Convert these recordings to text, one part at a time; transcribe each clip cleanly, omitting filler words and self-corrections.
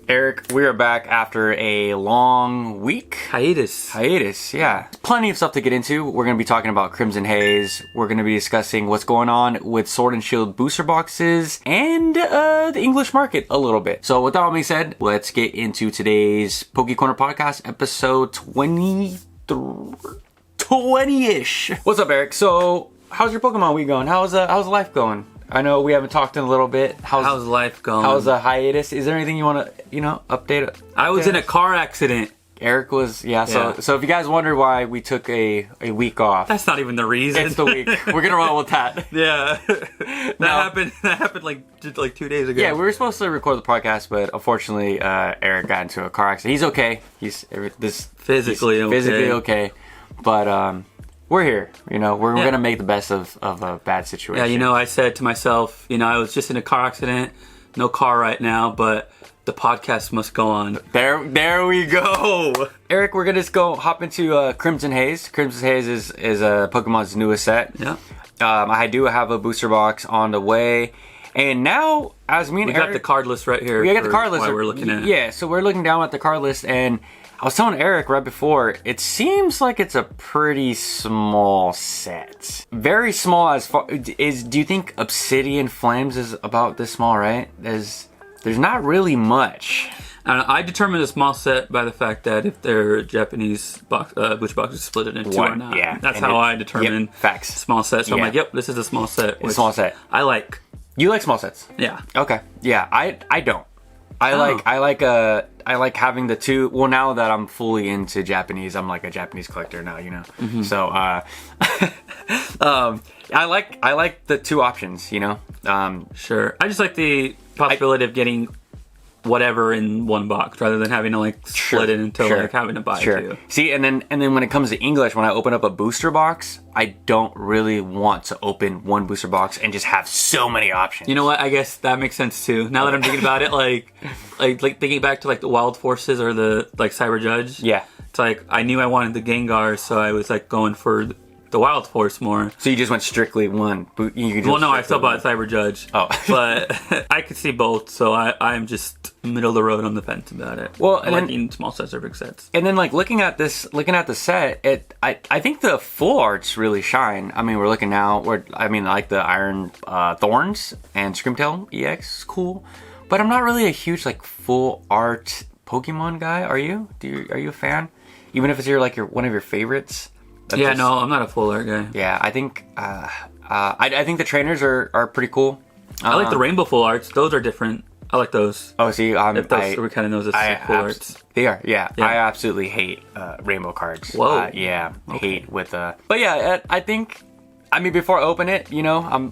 Eric, we are back after a long week. Hiatus, yeah. Plenty of stuff to get into. We're going to be talking about Crimson Haze. We're going to be discussing what's going on with Sword and Shield booster boxes and the English market a little bit. So with that all being said, let's get into today's Poke Corner Podcast, episode 20-ish. What's up, Eric? So how's your Pokemon week going? How's life going? I know we haven't talked in a little bit. How's life going? How's the hiatus? Is there anything you want to, update? I was in a car accident. Eric was, So if you guys wondered why we took a week off, that's not even the reason. It's the week. We're gonna roll with that. Yeah, that happened like 2 days ago. Yeah, we were supposed to record the podcast, but unfortunately, Eric got into a car accident. He's okay. He's physically okay, but we're here. We're gonna make the best of a bad situation. Yeah, I said to myself, I was just in a car accident, no car right now, but the podcast must go on. There we go. Eric, we're gonna just hop into Crimson Haze. Crimson Haze is Pokemon's newest set. Yeah. I do have a booster box on the way, and now as me and Eric, got the card list right here. We got the card list. We're looking at. Yeah, so we're looking down at the card list, and I was telling Eric right before, it seems like it's a pretty small set. Very small as far do you think Obsidian Flames is about this small, right? There's not really much. I determined a small set by the fact that if they're Japanese booster boxes, split it into two or not. Yeah, that's how I determine facts. Small set. So I'm like, yep, this is a small set. It's a small set. I like. You like small sets? Yeah. Okay. Yeah, I don't. I like having the two. Well, now that I'm fully into Japanese, I'm like a Japanese collector now, Mm-hmm. So I like the two options, Sure. I just like the possibility of getting whatever in one box rather than having to split it into having to buy two. See, and then when it comes to English, when I open up a booster box, I don't really want to open one booster box and just have so many options. You know what? I guess that makes sense too. Now that I'm thinking about it, like thinking back to the Wild Forces or the Cyber Judge. Yeah. It's I knew I wanted the Gengar, so I was going for the Wild Force more. So you just went strictly one. I still bought Cyber Judge. Oh. But I could see both, so I'm just middle of the road on the fence about it. Well, and liking small sets or big sets. And then looking at the set, I think the full arts really shine. I mean, we're looking now. Like the Iron Thorns and Screamtail EX is cool, but I'm not really a huge full art Pokemon guy. Are you? Are you a fan? Even if it's one of your favorites. No, I'm not a full art guy. Yeah, I think I think the trainers are pretty cool. I like the rainbow full arts. Those are different. I like those. Oh, see, if those were kind of knows as full arts. They are, yeah. I absolutely hate rainbow cards. Whoa. Yeah, okay. Hate with But yeah, I think. I mean, before I open it, I'm.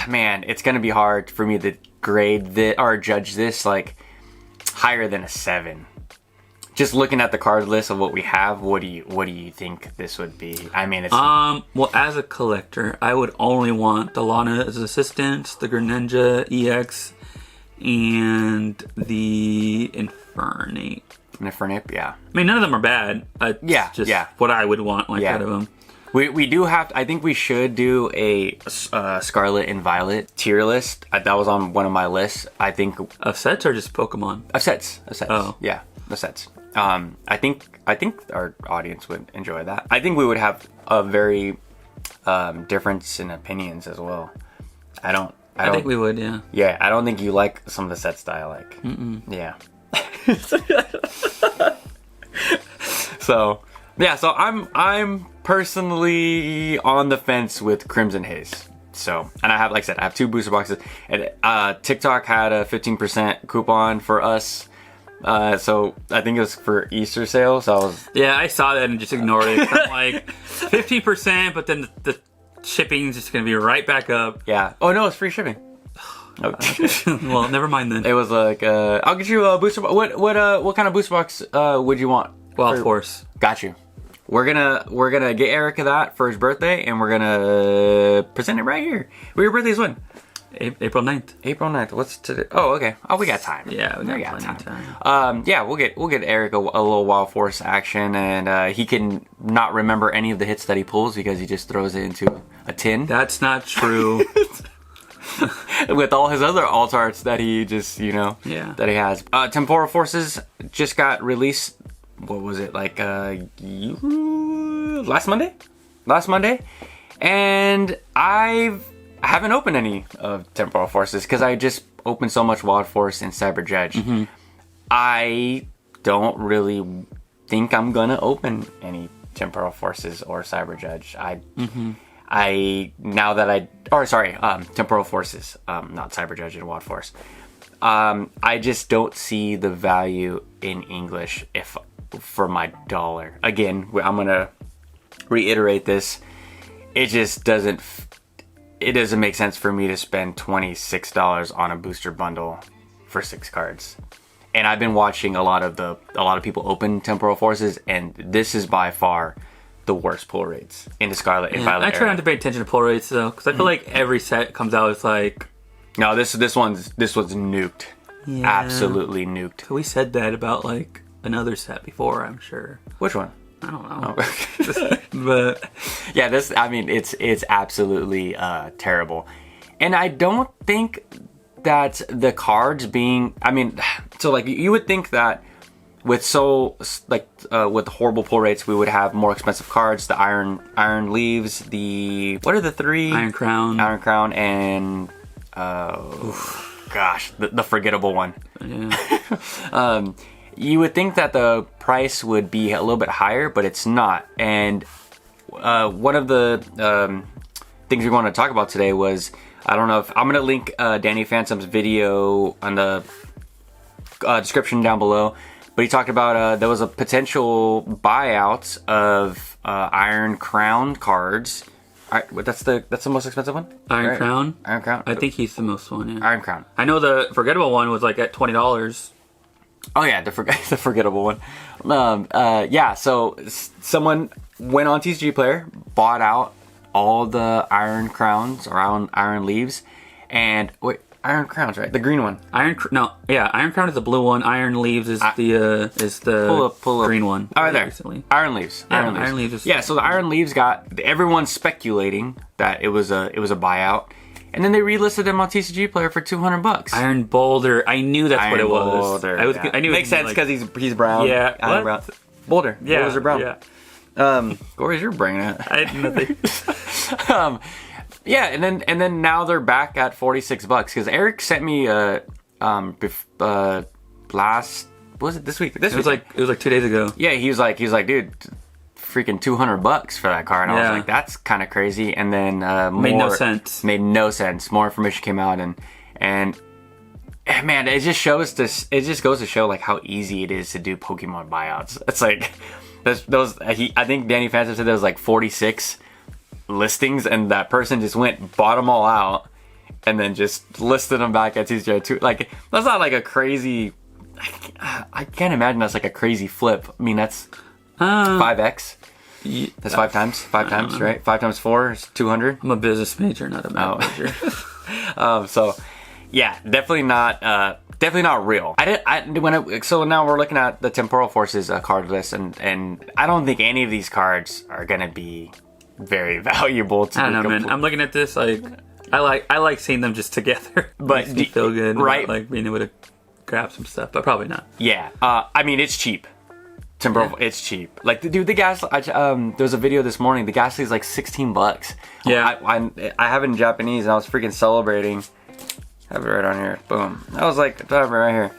Man, it's gonna be hard for me to grade or judge this higher than a 7. Just looking at the card list of what we have, what do you think this would be? I mean, it's well, as a collector, I would only want the Lana's Assistant, the Greninja EX, and the Infernape. Yeah. I mean, none of them are bad. Just what I would want out of them. We do have to, I think we should do a Scarlet and Violet tier list. That was on one of my lists. I think of sets or just Pokemon? Of sets. Oh, yeah, the sets. I think our audience would enjoy that. I think we would have a very difference in opinions as well. I think we would, yeah. Yeah, I don't think you like some of the sets that I like. Mm-mm. Yeah. So I'm personally on the fence with Crimson Haze. So, and I have 2 booster boxes. And TikTok had a 15% coupon for us. So I think it was for Easter sale. So I saw that and just ignored it. I'm 15%, but then the shipping's just gonna be right back up. Yeah. Oh no, it's free shipping. Well, never mind then. It was I'll get you a booster box. What kind of booster box would you want? Wild Force. Got you. We're gonna get Erica that for his birthday, and we're gonna present it right here. Your birthday's when? April 9th. April 9th. What's today? Oh, okay. Oh, we got time. Yeah, we got time. Yeah, we'll get Eric a little Wild Force action, and he can not remember any of the hits that he pulls because he just throws it into a tin. That's not true. with all his other alt arts that he just, Yeah. that he has. Temporal Forces just got released. What was it, like last Monday? And I haven't opened any of Temporal Forces because I just opened so much Wild Force and Cyber Judge. Mm-hmm. I don't really think I'm gonna open any Temporal Forces or Cyber Judge. Temporal Forces, not Cyber Judge and Wild Force. I just don't see the value in English for my dollar. Again, I'm gonna reiterate this. It just doesn't make sense for me to spend $26 on a booster bundle for 6 cards. And I've been watching a lot of people open Temporal Forces, and this is by far the worst pull rates into Scarlet and Violet. I try not to pay attention to pull rates though, because I feel like every set comes out it's like. No, this one's nuked. Yeah. Absolutely nuked. We said that about like another set before, I'm sure. Which one? I don't know. Oh. But yeah, it's absolutely terrible. And I don't think that the cards being, so like you would think that with with horrible pull rates, we would have more expensive cards. The Iron Leaves, what are the 3? Iron Crown, and the forgettable one. Yeah. You would think that the price would be a little bit higher, but it's not. And one of the things we want to talk about today was, I don't know if I'm going to link Danny Phantom's video on the description down below, but he talked about there was a potential buyout of Iron Crown cards. That's the most expensive one? Iron Crown? Iron Crown? I think he's the most one, yeah. Iron Crown. I know the forgettable one was like at $20. Oh yeah, the forgettable one. So someone went on TCG Player, bought out all the Iron Crowns or Iron Leaves, and wait, Iron Crowns, right? The green one. Iron Crown is the blue one. Iron Leaves is the pull up. green one. Oh, right there. Recently. Iron Leaves. Yeah, Iron Leaves. So the Iron Leaves got everyone speculating that it was a buyout. And then they relisted him on TCG Player for $200. Iron Boulder. I knew that's what it was. Boulder, I knew makes sense because he's brown. Yeah. Iron brown. Boulder. Yeah. Boulders are brown. Yeah. Where's your brain at? I had nothing. Yeah, and then now they're back at $46 because Eric sent me last, was it this week? It was like 2 days ago. Yeah, he was like, dude, freaking $200 for that card. And I was like, that's kind of crazy. And then made no sense. More information came out, and man, it just goes to show like how easy it is to do Pokemon buyouts. It's like I think Danny Phantom said there was like 46 listings, and that person just bought them all out and then just listed them back at TCG2. Like, that's not like a crazy, I can't imagine that's like a crazy flip. I mean, that's 5x. That's 5 times. 5 times, right? 5 times 4 is 200. I'm a business major, not a math major. So yeah, definitely not real. So now we're looking at the Temporal Forces card list, and I don't think any of these cards are gonna be very valuable to I don't know, man. I'm looking at this like I like seeing them just together. But makes me feel good, right? Like being able to grab some stuff, but probably not. Yeah, it's cheap. Temporal, it's cheap. Like, dude, the gas. There was a video this morning. The gas is like $16. Yeah, I have it in Japanese, and I was freaking celebrating. I have it right on here. Boom. I was like, I have it right here.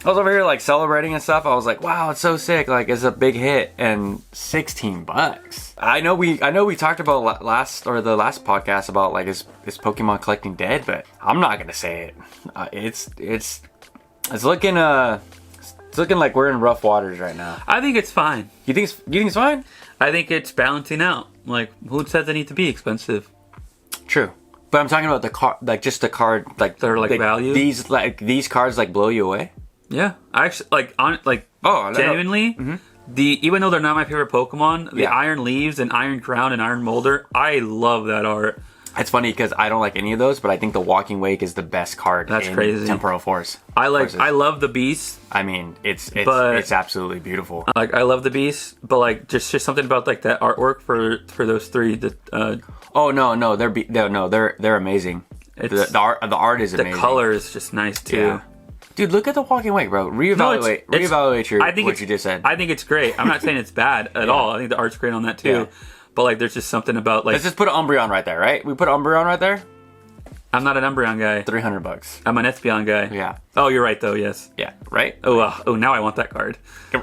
I was over here like celebrating and stuff. I was like, wow, it's so sick. Like, it's a big hit, and $16. I know we talked about the last podcast about like is Pokemon collecting dead, but I'm not gonna say it. It's looking like we're in rough waters right now. I think it's fine. You think it's fine? I think it's balancing out. Like, who says they need to be expensive? True. But I'm talking about the card, like just the card, like they're like value. These cards like blow you away. Yeah, I actually genuinely. Mm-hmm. Even though they're not my favorite Pokemon, the Iron Leaves and Iron Crown and Iron Molder, I love that art. It's funny because I don't like any of those, but I think the Walking Wake is the best card. That's in crazy. Temporal Force. I love the Beast. I mean, it's absolutely beautiful. Like, I love the Beast, but like just something about like that artwork for those three. Oh no, they're amazing. The art is amazing. The color is just nice too. Yeah. Dude, look at the walking weight, bro. Reevaluate what you just said. I think it's great. I'm not saying it's bad at all. I think the art's great on that too. Yeah. But like, there's just something about like. Let's just put an Umbreon right there, right? We put Umbreon right there. I'm not an Umbreon guy. $300. I'm an Espeon guy. Yeah. Oh, you're right though. Yes. Yeah. Right. Oh, now I want that card.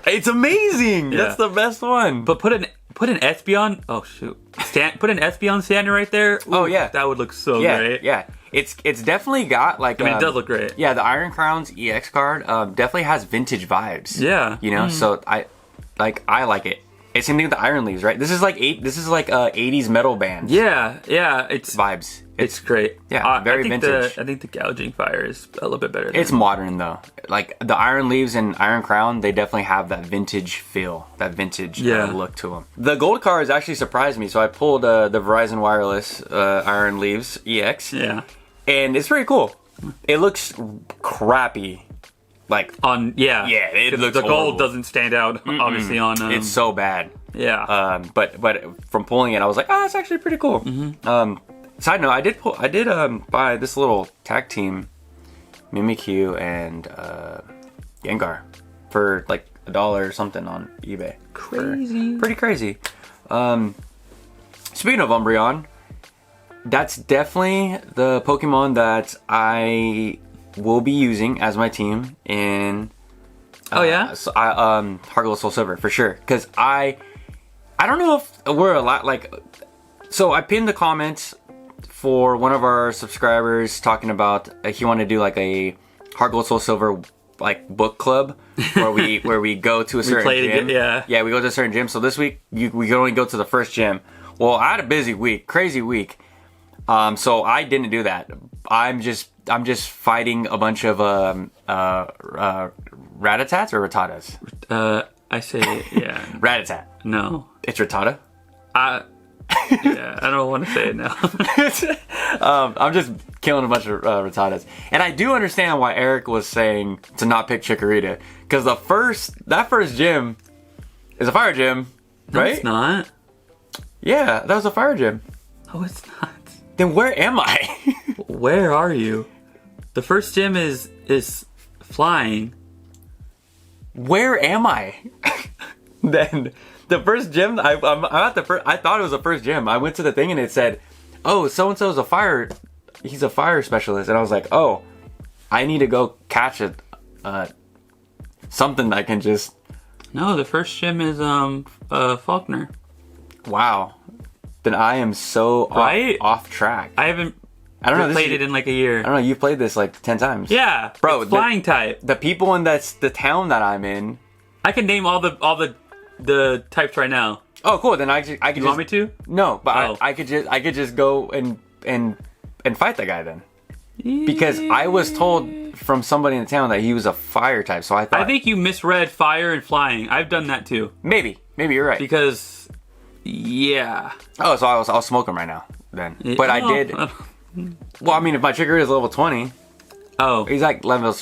It's amazing. Yeah. That's the best one. But put an Espeon. Oh shoot. Put an Espeon standing right there. Ooh, oh yeah. That would look so yeah, great. Yeah. It's definitely got like. I mean, it does look great. Yeah, the Iron Crown's EX card definitely has vintage vibes. Yeah. You know, so I like it. It's same thing with the Iron Leaves, right? This is like 80s metal band. Yeah. It's vibes. It's great. Yeah, very vintage. I think the Gouging Fire is a little bit better. It's modern though. Like the Iron Leaves and Iron Crown, they definitely have that vintage feel, that vintage look to them. The gold cards actually surprised me, so I pulled the Verizon Wireless Iron Leaves EX. Yeah. And it's pretty cool. It looks crappy. Like it looks the gold horrible. doesn't stand out obviously on. It's so bad. Yeah. But from pulling it, I was like, oh, it's actually pretty cool. Side note, I did buy this little tag team, Mimikyu and Gengar, for like $1 or something on eBay. Pretty crazy. Speaking of Umbreon, that's definitely the Pokemon that I will be using as my team in. Heart Gold Soul Silver for sure. Because I don't know if we're a lot like. So I pinned the comments for one of our subscribers talking about he wanted to do like a Heart Gold Soul Silver like book club where we go to a certain gym. We go to a certain gym. So this week we can only go to the first gym. Well, I had a busy week, crazy week. So I didn't do that. I'm just fighting a bunch of Ratatats or Rattatas. I say Rattata. No, it's Rattata. I don't want to say it now. I'm just killing a bunch of Rattatas, and I do understand why Eric was saying to not pick Chikorita because that first gym is a fire gym, right? No, it's not. Yeah, that was a fire gym. No, it's not. Then where am I? Where are you? The first gym is flying. Where am I? Then the first gym I'm at the first. I thought it was the first gym. I went to the thing and it said, "Oh, so and so is a fire. He's a fire specialist." And I was like, "Oh, I need to go catch something that can just." No, the first gym is Faulkner. Wow. Then I am so off track. I haven't played it in like a year. I don't know. You've played this like 10 times. Yeah, bro. It's flying type. The people in the town that I'm in. I can name all the types right now. Oh, cool. Then I could. You want me to? No, but I could just go and fight that guy then. Because I was told from somebody in the town that he was a fire type, so I thought. I think you misread fire and flying. I've done that too. Maybe you're right. Because. Yeah. Oh, so I'll smoke him right now then. But I did. Well, I mean, if my Chikorita is level 20. Oh. He's like levels.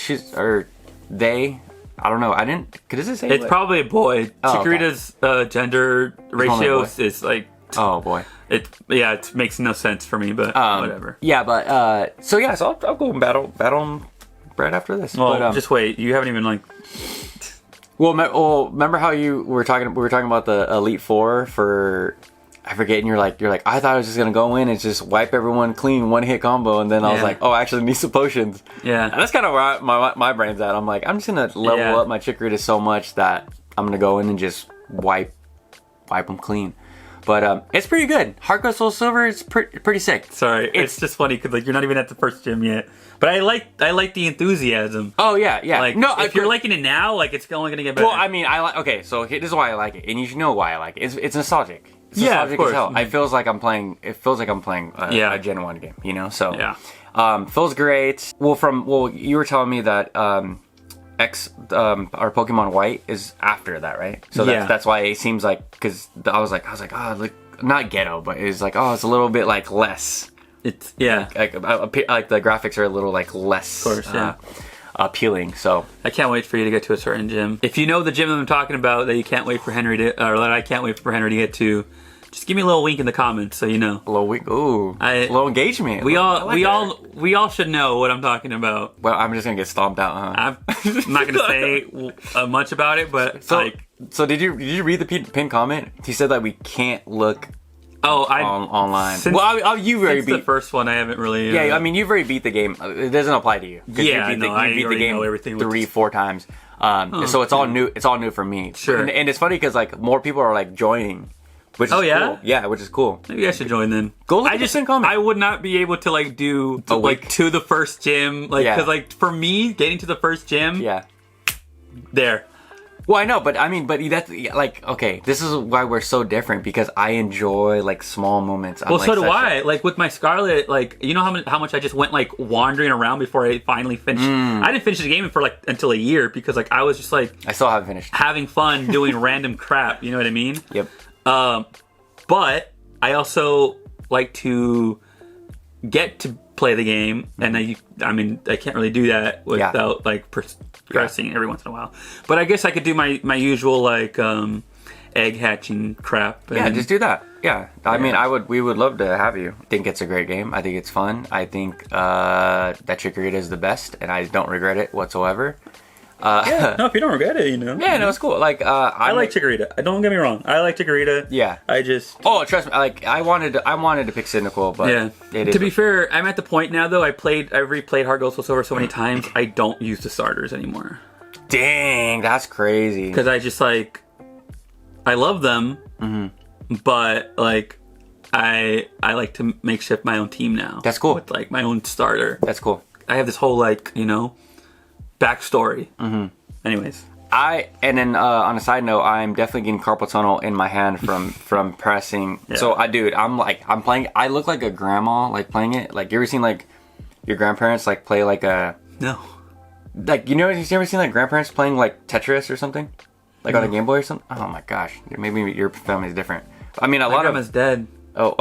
They. I don't know. I didn't. Does it say? It's probably a boy. Oh, Chikorita's gender ratio is like. Oh boy. It makes no sense for me, but whatever. Yeah, but so I'll go and battle him right after this. Well, but, just wait. You haven't even like. Well, remember how we were talking about the Elite Four for, I forget, and you're like, I thought I was just gonna go in and just wipe everyone clean, one hit combo, and then I was like, oh, I actually need some potions. Yeah. And that's kind of where my brain's at. I'm like, I'm just gonna level up my Chikorita so much that I'm gonna go in and just wipe them clean. But it's pretty good. Heart Gold Soul Silver is pretty sick. Sorry, it's just funny because like you're not even at the first gym yet. But I like the enthusiasm. Oh yeah. Like no, if you're liking it now, like it's only gonna get better. Well, I mean, okay. So this is why I like it, and you should know why I like it. It's nostalgic. It's nostalgic of course. As hell. It feels like I'm playing. It feels like I'm playing a Gen 1 game. You know. So feels great. Well, you were telling me that our Pokemon White is after that, right? So that's why it seems like because I was like, oh, not ghetto, but it's like, oh, it's a little bit like less. It's like the graphics are a little like less of course, appealing. So I can't wait for you to get to a certain gym. If you know the gym that I'm talking about that you can't wait for Henry to, or that I can't wait for Henry to get to, Just give me a little wink in the comments so you know. A little week. Ooh. A little engagement. We all should know what I'm talking about. Well, I'm just gonna get stomped out, huh? I'm not gonna say much about it, but So did you read the pinned comment? He said that we can't look online. You've already beat the first one. I haven't really. Yeah, I mean, you've already beat the game. It doesn't apply to you. Yeah, you beat the game everything 3-4 times. So it's all new. It's all new for me. Sure. And it's funny because like more people are like joining. Which is cool. Yeah, which is cool. Maybe I should join then. Go look at the comment. I would not be able to like do to the first gym, because like for me getting to the first gym. Yeah. There. Well, I know, but I mean, that's like, okay, this is why we're so different, because I enjoy like small moments. Well, so do I. Like with my Scarlet, like you know how much I just went like wandering around before I finally finished. I didn't finish the game for like until a year because like I was just like I still haven't finished having fun doing random crap. You know what I mean? Yep. But I also like to get to play the game, and I mean I can't really do that without like progressing every once in a while. But I guess I could do my usual like egg hatching crap. Yeah, just do that. Yeah, I mean we would love to have you. I think it's a great game. I think it's fun. I think that Chikorita is the best, and I don't regret it whatsoever. If you don't regret it, you know. Yeah, no, it's cool. Like I like Chikorita. Don't get me wrong. I like Chikorita. Yeah. I just trust me. Like I wanted to pick Cynical, but to be fair, I'm at the point now though. I've replayed Heart Gold Soul Silver so many times. I don't use the starters anymore. Dang, that's crazy. Because I just like I love them, but like I like to makeshift my own team now. That's cool. With like my own starter. That's cool. I have this whole like backstory. Anyways, and then on a side note, I'm definitely getting carpal tunnel in my hand from pressing. Yeah. So I'm playing. I look like a grandma like playing it. Like you ever seen like your grandparents like play like a like you've ever seen like grandparents playing like Tetris or something like on a Game Boy or something? Oh my gosh, maybe your family's different. I mean my grandma's dead. Oh.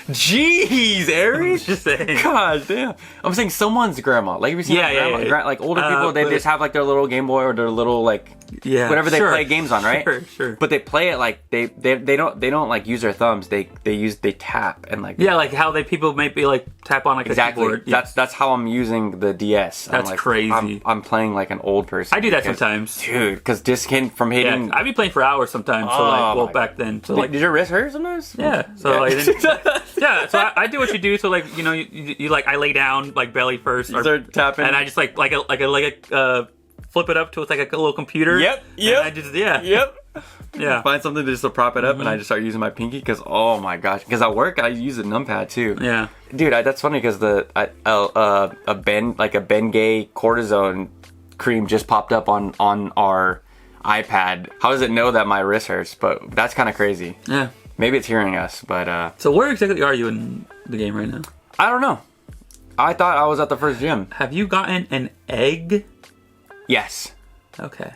Jeez, Eriziic. Just saying. God damn. I'm saying someone's grandma. Like, you seen like older people, they just have like their little Game Boy or their little like whatever they play games on, right? Sure. But they play it like they don't like use their thumbs. They tap and like like how people maybe like tap on like a keyboard. That's how I'm using the DS. That's like, crazy. I'm playing like an old person. I do that sometimes, dude. Because just from hitting, I'd be playing for hours sometimes. So back then, so like did your wrist hurt sometimes? Yeah. So like. So I do what you do. So like you like I lay down like belly first, or start tapping, and I just like a flip it up to it's like a little computer. Yep. And I just yeah. Find something just to prop it up, and I just start using my pinky because oh my gosh, because at work I use a numpad too. Yeah, dude, that's funny because a Bengay cortisone cream just popped up on our iPad. How does it know that my wrist hurts? But that's kind of crazy. Yeah. Maybe it's hearing us, but... So where exactly are you in the game right now? I don't know. I thought I was at the first gym. Have you gotten an egg? Yes. Okay.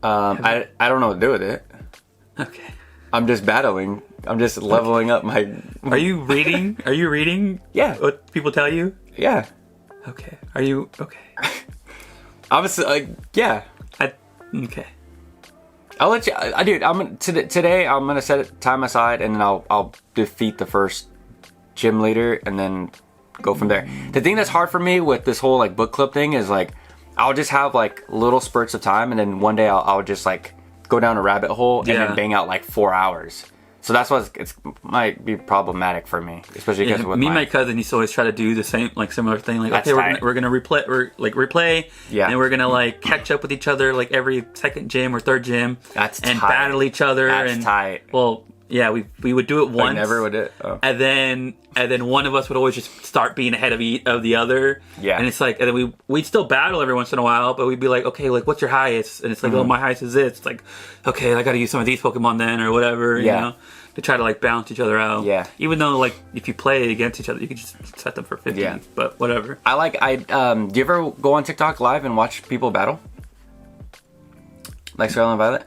I don't know what to do with it. Okay. I'm just battling. I'm just leveling up my... Are you reading? Yeah. What people tell you? Yeah. Okay. Are you... Okay. Obviously, yeah. Okay. I'll let you, dude. Today. I'm gonna set time aside, and then I'll defeat the first gym leader, and then go from there. The thing that's hard for me with this whole like book club thing is like I'll just have like little spurts of time, and then one day I'll just like go down a rabbit hole and then bang out like 4 hours. So that's why it might be problematic for me, especially because with my cousin used to always try to do the same, like similar thing. Like, okay, we're gonna replay, and we're gonna like catch up with each other like every second gym or third gym, and battle each other. That's tight. Well, yeah, we would do it once. Never would it. Oh. And then one of us would always just start being ahead of the other. Yeah. And it's like, and then we'd still battle every once in a while, but we'd be like, okay, like what's your highest? And it's like, oh, my highest is this. It's like, okay, I got to use some of these Pokemon then, or whatever. You know, to try to like balance each other out. Yeah. Even though like if you play against each other, you can just set them for 50. Yeah. But whatever. Do you ever go on TikTok live and watch people battle? Like Scarlet and Violet?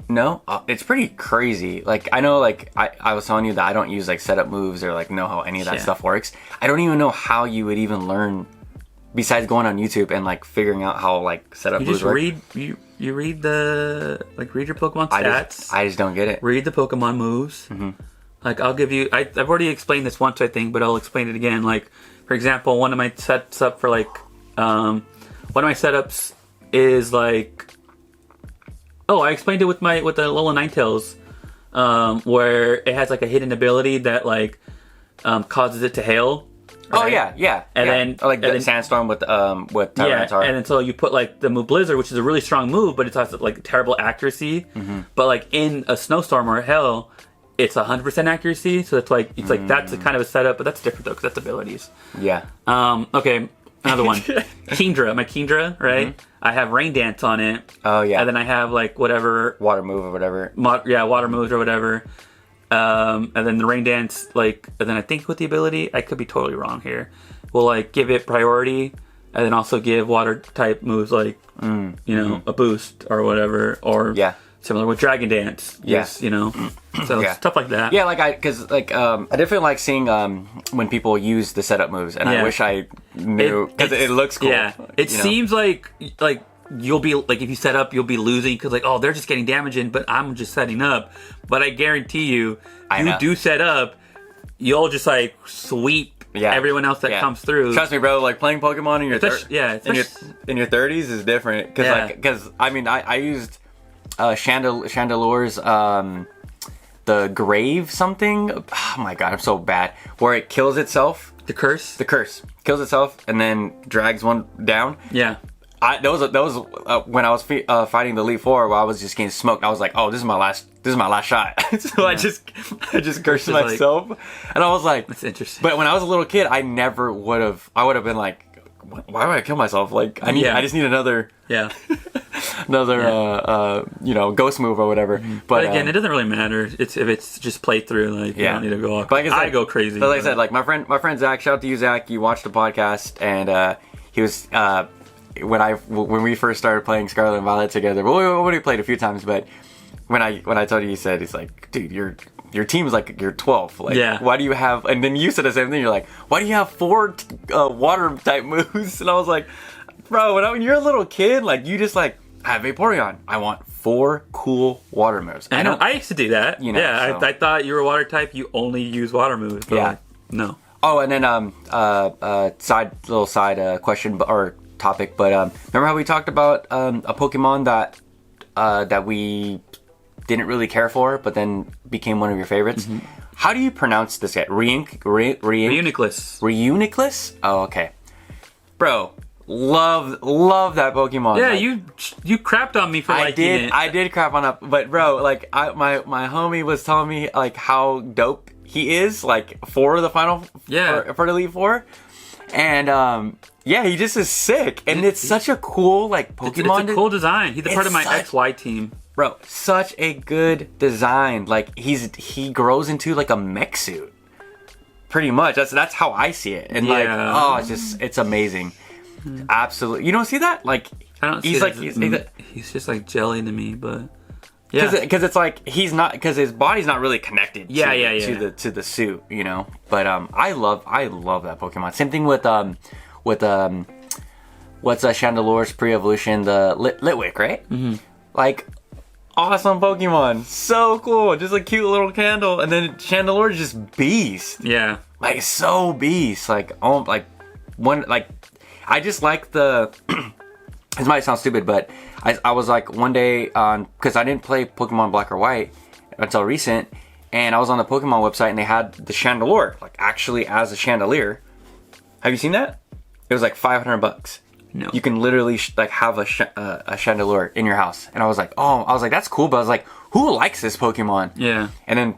No? It's pretty crazy. Like, I know, like, I was telling you that I don't use, like, setup moves or, like, know how any of that stuff works. I don't even know how you would even learn besides going on YouTube and like figuring out how like setup You moves just work. read read read your Pokemon stats. I just don't get it. Read the Pokemon moves. Like I'll give you. I've already explained this once, I think, but I'll explain it again. Like for example, one of my sets up for like one of my setups is like. Oh, I explained it with the Alola Ninetales, where it has like a hidden ability that like causes it to hail. Right? Oh yeah. And then like the Sandstorm with Tyranitar. and then so you put like the move Blizzard, which is a really strong move, but it has like terrible accuracy. But like in a Snowstorm or a Hail, it's 100% accuracy. So it's like that's a kind of a setup, but that's different though because that's abilities. Yeah. Okay. Another one, Kingdra, my Kingdra, right? I have Rain Dance on it. Oh yeah. And then I have like whatever water move or whatever. Water moves or whatever. And then the Rain Dance, like, and then I think with the ability, I could be totally wrong here. Will like give it priority, and then also give water type moves like, a boost or whatever, or similar with Dragon Dance. Yes, so stuff like that. Yeah, I definitely like seeing when people use the setup moves, and I wish I knew because it looks cool. Yeah, it seems like you'll be like if you set up, you'll be losing because like they're just getting damage in, but I'm just setting up. But I guarantee you do set up, you'll just like sweep everyone else that comes through. Trust me, bro. Like playing Pokemon in your in your 30s is different because I used Chandelure's the Grave something. Oh my god, I'm so bad. Where it kills itself. The curse kills itself and then drags one down. Yeah. That was when I was fighting the Elite Four, where I was just getting smoked. I was like, "Oh, this is my last shot." So I just cursed myself, and I was like, "That's interesting." But when I was a little kid, I never would have. I would have been like, "Why would I kill myself? Like, I just need another, ghost move or whatever." But again, it doesn't really matter. If it's just playthrough. Like, you don't need to go off. But like I go crazy. But like I said, like my friend Zach, shout out to you, Zach. You watched the podcast, and he was. When we first started playing Scarlet and Violet together, we already played a few times, but when I told you, he said, he's like, dude, your team is like you're 12. Like, why do you have? And then you said the same thing. You're like, why do you have 4 water type moves? And I was like, bro, when you're a little kid, like you just like I have Vaporeon. I want 4 cool water moves. I used to do that. I thought you were water type. You only use water moves. But no. Oh, and then side question or topic, but remember how we talked about a Pokemon that we didn't really care for, but then became one of your favorites? How do you pronounce this guy? Reuniclus. Reuniclus? Oh, okay. Bro, love that Pokemon. Yeah, like, you crapped on me for liking it. I did crap on it, but bro, like my homie was telling me like how dope he is, like for the final for the Elite Four, and he just is sick, and it's such a cool like Pokemon. It's a cool design. He's a part of my XY team, bro. Such a good design. Like he grows into like a mech suit, pretty much. That's how I see it, and it's amazing. Absolutely, you don't see that? Like I don't. He's just like jelly to me, but. Because it's like he's not, because his body's not really connected to the suit, But I love that Pokemon. Same thing with what's Chandelure's pre-evolution, the Litwick, right? Like awesome Pokemon, so cool, just a cute little candle, and then Chandelure's just beast. Yeah, like so beast. Like I just like the. This might sound stupid, but I was like one day on, because I didn't play Pokemon Black or White until recent, and I was on the Pokemon website and they had the Chandelure, like actually as a chandelier. Have you seen that? It was like $500. No. You can literally have a Chandelure in your house, and I was like, that's cool, but I was like, who likes this Pokemon? Yeah. And then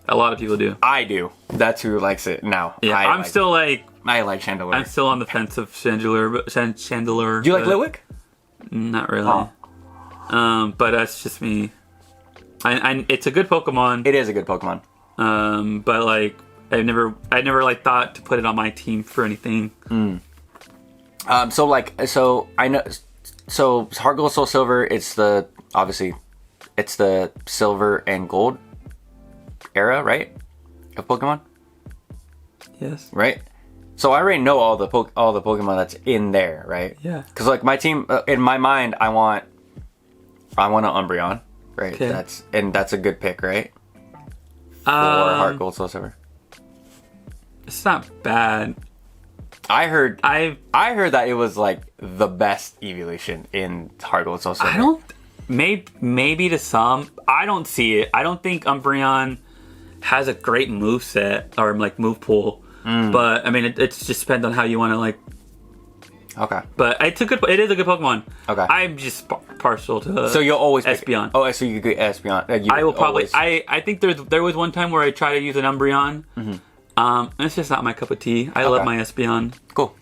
a lot of people do. I do. That's who likes it now. Yeah, I like Chandelure. I'm still on the fence of Chandelure. Do you like Litwick? Not really. Oh. But that's just me. It's a good Pokemon. It is a good Pokemon. But like I never like thought to put it on my team for anything. So I know. So Heart Gold, Soul Silver. It's the Silver and Gold era, right? Of Pokemon. Yes. Right. So I already know all the Pokemon that's in there, right? Yeah. Because like my team, in my mind, I want an Umbreon, right? Okay. That's a good pick, right? For Heart Gold Soul Silver. It's not bad. I heard that it was like the best evolution in Heart Gold Soul Silver. I don't. Maybe to some. I don't see it. I don't think Umbreon has a great move set or like move pool. But I mean, it just depends on how you want to like. Okay. But it is a good Pokemon. Okay. I'm just partial to. So you'll always Espeon. Oh, so you could get Espeon. I will probably. I think there was one time where I tried to use an Umbreon. It's just not my cup of tea. I love my Espeon. Cool.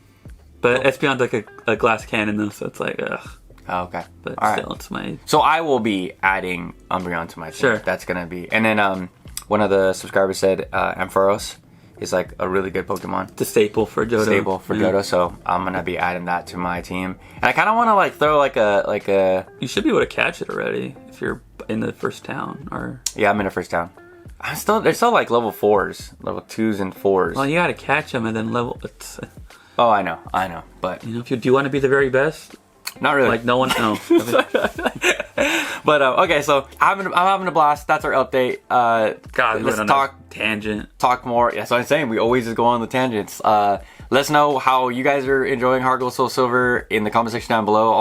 But Espeon's like a glass cannon though, so it's like ugh. Oh, okay. But all still, right. it's my. So I will be adding Umbreon to my team. Sure. That's gonna be, and then one of the subscribers said Ampharos is like a really good Pokemon. It's a staple for Johto. Johto, so I'm gonna be adding that to my team. And I kind of want to like throw like a. You should be able to catch it already if you're in the first town or. Yeah, I'm in the first town. They're still like level 4s, level 2s and 4s. Well, you gotta catch them and then level. Oh, I know, but you know, do you want to be the very best? Not really. Like no one knows. But okay, so I'm having a blast. That's our update. God, let's talk tangent. Talk more. That's what I'm saying. We always just go on the tangents. Let us know how you guys are enjoying Heart Gold Soul Silver in the comment section down below.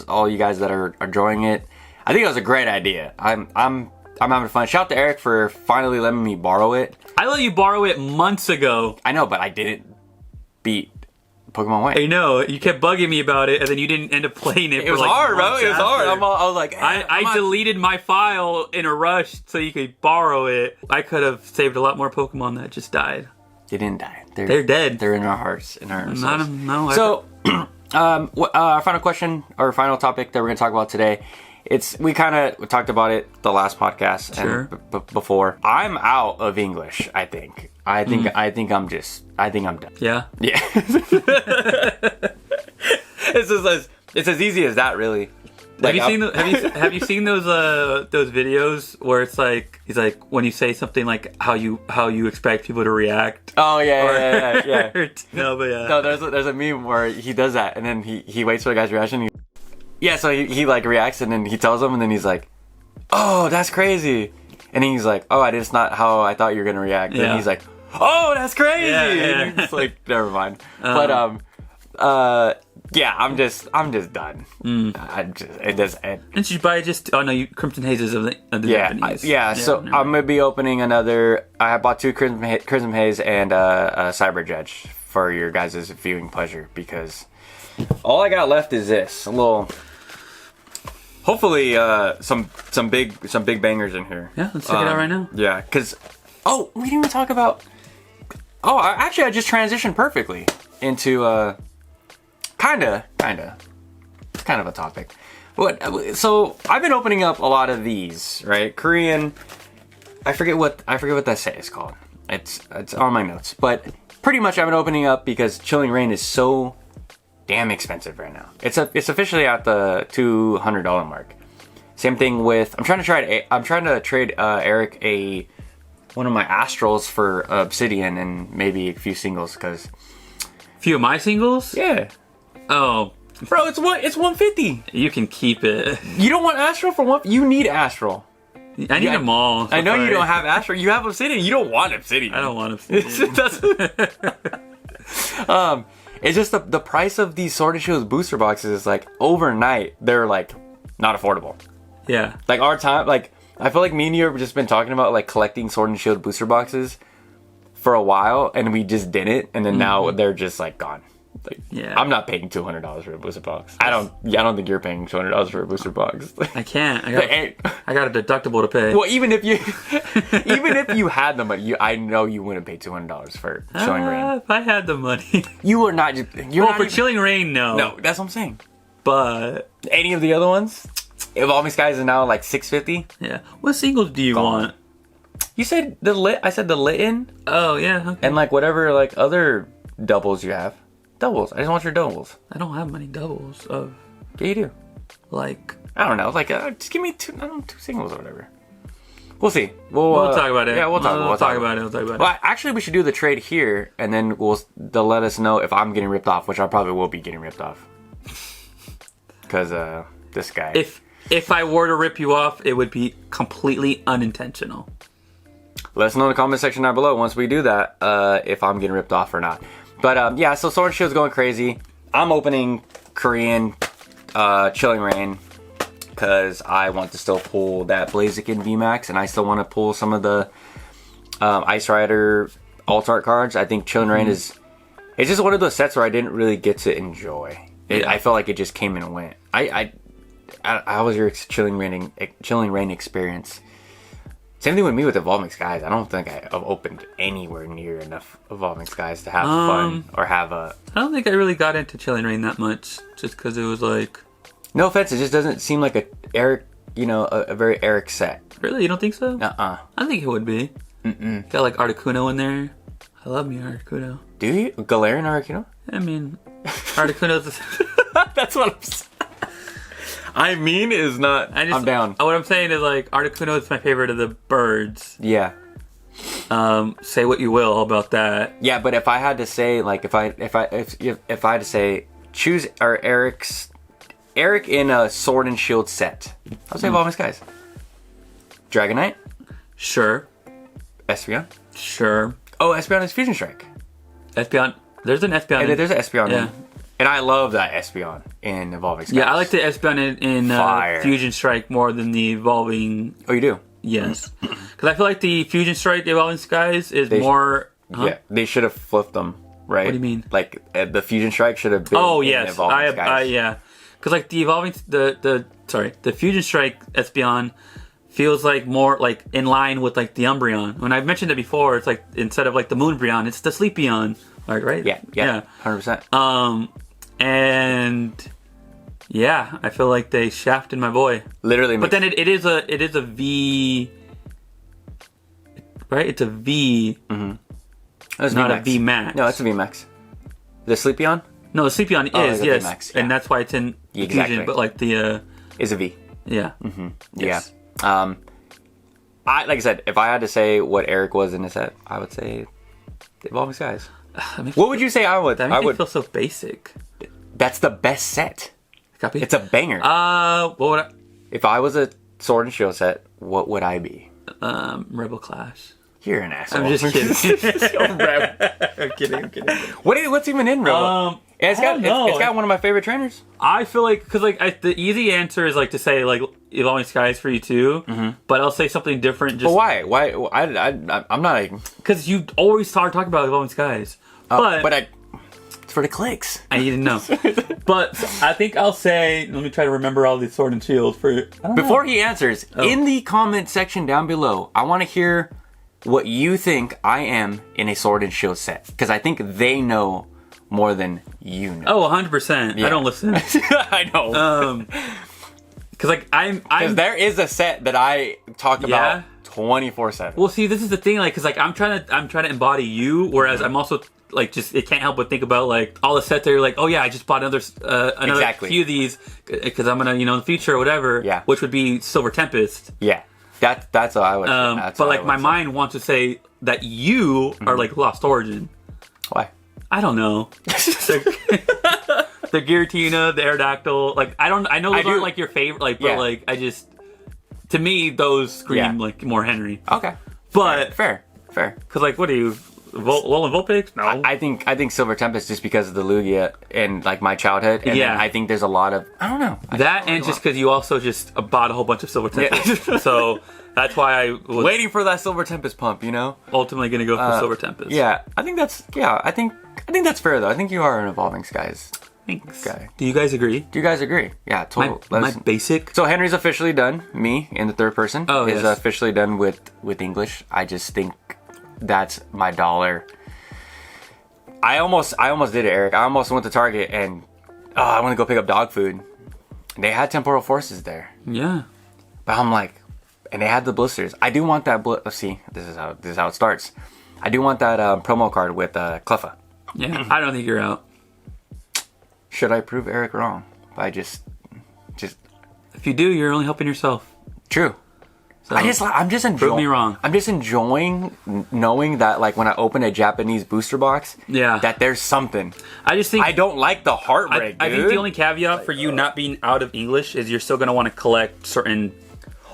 All you guys that are enjoying it. I think it was a great idea. I'm having fun. Shout out to Eric for finally letting me borrow it. I let you borrow it months ago. I know, but I didn't beat Pokemon White. I know. You kept bugging me about it, and then you didn't end up playing it. It was hard, bro. It was hard. I was like, hey, I deleted my file in a rush so you could borrow it. I could have saved a lot more Pokemon that just died. They didn't die. They're dead. They're in our hearts, in our souls. No. So, our final question or final topic that we're going to talk about today. We talked about it the last podcast sure. and before. I'm out of English. I think I'm done. Yeah. It's as easy as that, really. Like, have you seen those videos where it's like he's like when you say something like how you expect people to react? Oh yeah. No, but yeah. No, there's a meme where he does that and then he waits for the guy's reaction. So he like reacts and then he tells him and then he's like, "Oh, that's crazy," and then he's like, "Oh, it's not how I thought you were gonna react." And then he's like, "Oh, that's crazy." Yeah. And he's like, "Never mind." But I'm just done. And you buy Crimson Hazes of the Japanese. So I'm gonna be opening another. I bought 2 Crimson Haze and a Cyber Judge for your guys' viewing pleasure because all I got left is this a little. Hopefully, some big bangers in here. Yeah, let's check it out right now. Yeah, because we didn't even talk about. I just transitioned perfectly into kind of a topic. So I've been opening up a lot of these, right? Korean. I forget what that set is called. It's on my notes, but pretty much I've been opening up because Chilling Reign is so damn expensive right now. It's officially at the $200 mark. Same thing with I'm trying to trade Eric one of my Astrals for Obsidian and maybe a few singles because few of my singles? Yeah. Oh, bro, it's $150. You can keep it. You don't want Astral for one? You need Astral. I need them all. I know you don't have Astral. You have Obsidian. You don't want Obsidian. I don't want Obsidian. It's just the price of these Sword and Shield booster boxes is like overnight they're like not affordable. Yeah. Like our time, like I feel like me and you have just been talking about like collecting Sword and Shield booster boxes for a while, and we just didn't, and then now they're just like gone. Like, yeah. I'm not paying $200 for a booster box. I don't think you're paying $200 for a booster box. I can't. I got a deductible to pay. Well, even if you had the money, I know you wouldn't pay $200 for Chilling Reign. If I had the money, you are not. Chilling Reign, no. No, that's what I'm saying. But any of the other ones, Evolving Skies is now like $650. Yeah. What singles do you want? You said the lit. I said the Litten. Oh yeah. Okay. And like whatever like other doubles you have. Doubles. I just want your doubles. I don't have many doubles of. Yeah, you do. Like I don't know. Like just give me two singles or whatever. We'll see. We'll talk about it. Yeah, we'll talk about it. Well, actually, we should do the trade here, and then they'll let us know if I'm getting ripped off, which I probably will be getting ripped off. Because this guy. If I were to rip you off, it would be completely unintentional. Let us know in the comment section down below once we do that, if I'm getting ripped off or not. But yeah, so Sword and Shield's going crazy. I'm opening Korean Chilling Reign because I want to still pull that Blaziken VMAX, and I still want to pull some of the Ice Rider Alt Art cards. I think Chilling Reign it's just one of those sets where I didn't really get to enjoy. I felt like it just came and went. How was your Chilling Reign experience? Same thing with me with Evolving Skies. I don't think I've opened anywhere near enough Evolving Skies to have fun or have a... I don't think I really got into Chilling Reign that much, just because it was like... No offense, it just doesn't seem like a very Eric set. Really? You don't think so? Uh-uh. I think it would be. Got like Articuno in there. I love me Articuno. Do you? Galarian Articuno? I mean, Articuno's... That's what I'm saying. I mean is not... I'm down. What I'm saying is like Articuno is my favorite of the birds. Yeah. Say what you will about that. Yeah, but if I had to say, like, if I had to say, choose Eric in a Sword and Shield set, I'll say Evolving Skies. Dragonite. Sure. Espeon. Sure. Oh, Espeon is Fusion Strike. Espeon. There's an Espeon. There's an Espeon. Yeah. And I love that Espeon in Evolving Skies. Yeah, I like the Espeon in Fusion Strike more than the Evolving... Oh, you do? Yes. Because I feel like the Fusion Strike Evolving Skies is more... Yeah, they should have flipped them, right? What do you mean? Like, the Fusion Strike should have been in Evolving Skies. Yeah. Because like the Evolving... The Fusion Strike Espeon feels like more like in line with like the Umbreon. When I've mentioned it before, it's like instead of like the Moonbreon, it's the Sleepyon. Right? Yeah. 100%. And yeah, I feel like they shafted my boy. Literally. But then it is a V, right? It's a V. It's not a V Max. No, it's a V Max. The Sleepyon? No, the Sleepyon is, yes. V-Max, yeah. And that's why it's in Fusion, but like the... is a V. Yeah. Yes. Yeah. Like I said, if I had to say what Eric was in the set, I would say Evolving Skies. What would you say I would? That makes me feel so basic. That's the best set. Copy? It's a banger. What would if I was a Sword and Shield set, what would I be? Rebel Clash. You're an asshole. I'm just kidding. I'm kidding. What's even in Rebel? It's got one of my favorite trainers. I feel like because the easy answer is like to say like Evolving Skies for you too, but I'll say something different. Just but why? I'm not because you always talking about Evolving Skies, but it's for the clicks. I didn't know. But I think I'll say. Let me try to remember all the Sword and Shield before he answers. In the comment section down below, I want to hear what you think I am in a Sword and Shield set because I think they know more than you know. Oh, 100%. I don't listen. I know. Because like I'm there is a set that I talk about 24/7. Well, see, this is the thing, like, because like I'm trying to embody you, whereas I'm also like it can't help but think about like all the sets that you're like, oh yeah, I just bought another few of these because I'm gonna in the future or whatever. Yeah. Which would be Silver Tempest. Yeah. That's what I would. But like my mind wants to say that you are like Lost Origin. Why? I don't know. The Giratina, the Aerodactyl, like I know those aren't like your favorite, like but like I just to me those scream like more Henry. Okay, but fair. Because like what are you, Alolan Vulpix? No, I think Silver Tempest just because of the Lugia and like my childhood. And then I think there's a lot of I don't know and just because you also just bought a whole bunch of Silver Tempest, so that's why I was waiting for that Silver Tempest pump. Ultimately gonna go for Silver Tempest. Yeah, I think that's I think that's fair though. I think you are an Evolving Skies. Thanks. Guy. Do you guys agree? Do you guys agree? Yeah, totally. My basic. So Henry's officially done. Me in the third person is officially done with English. I just think that's my dollar. I almost did it, Eric. I almost went to Target and I want to go pick up dog food. They had Temporal Forces there. Yeah. But I'm like, and they had the blisters. I do want that. See, this is how it starts. I do want that promo card with Cleffa. Yeah, I don't think you're out. Should I prove Eric wrong by just? If you do, you're only helping yourself. True. So, I'm just enjoying. prove me wrong. I'm just enjoying knowing that, like, when I open a Japanese booster box, that there's something. I just think I don't like the heartbreak. I think the only caveat for you not being out of English is you're still gonna want to collect certain.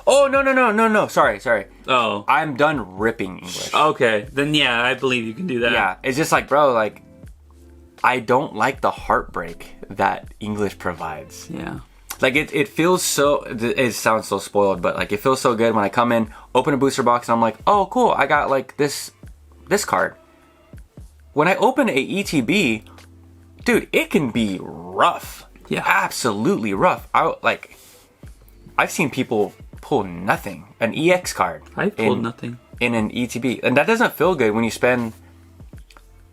Oh no! Sorry. Oh, I'm done ripping English. Okay, then yeah, I believe you can do that. Yeah, it's just like, bro, like, I don't like the heartbreak that English provides. Yeah. Like, it feels so, it sounds so spoiled, but, like, it feels so good when I come in, open a booster box, and I'm like, oh, cool, I got, like, this card. When I open a ETB, dude, it can be rough. Yeah. Absolutely rough. I've seen people pull nothing. An EX card. I pulled nothing. In an ETB. And that doesn't feel good when you spend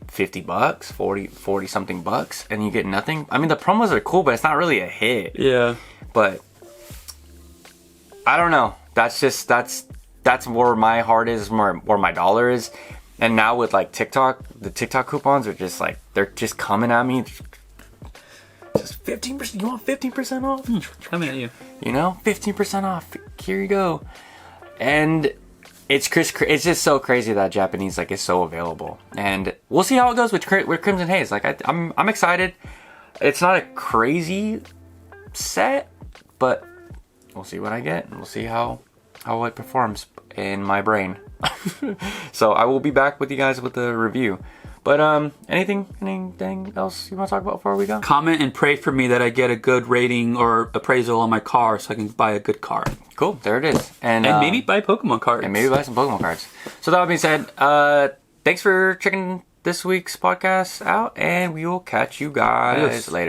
$50, 40 something bucks, and you get nothing. I mean, the promos are cool, but it's not really a hit. Yeah. But I don't know. That's where my heart is, where my dollar is. And now with, like, TikTok, the TikTok coupons are just like, they're just coming at me. Just 15%. You want 15% off? Coming at you. You know, 15% off. Here you go. And it's just so crazy that Japanese, like, is so available. And we'll see how it goes with Crimson Haze. Like, I'm excited. It's not a crazy set, but we'll see what I get, and we'll see how it performs in my brain. So I will be back with you guys with the review. But anything else you want to talk about before we go? Comment and pray for me that I get a good rating or appraisal on my car so I can buy a good car. Cool, there it is. And maybe buy Pokemon cards. And maybe buy some Pokemon cards. So that being said, thanks for checking this week's podcast out, and we will catch you guys later.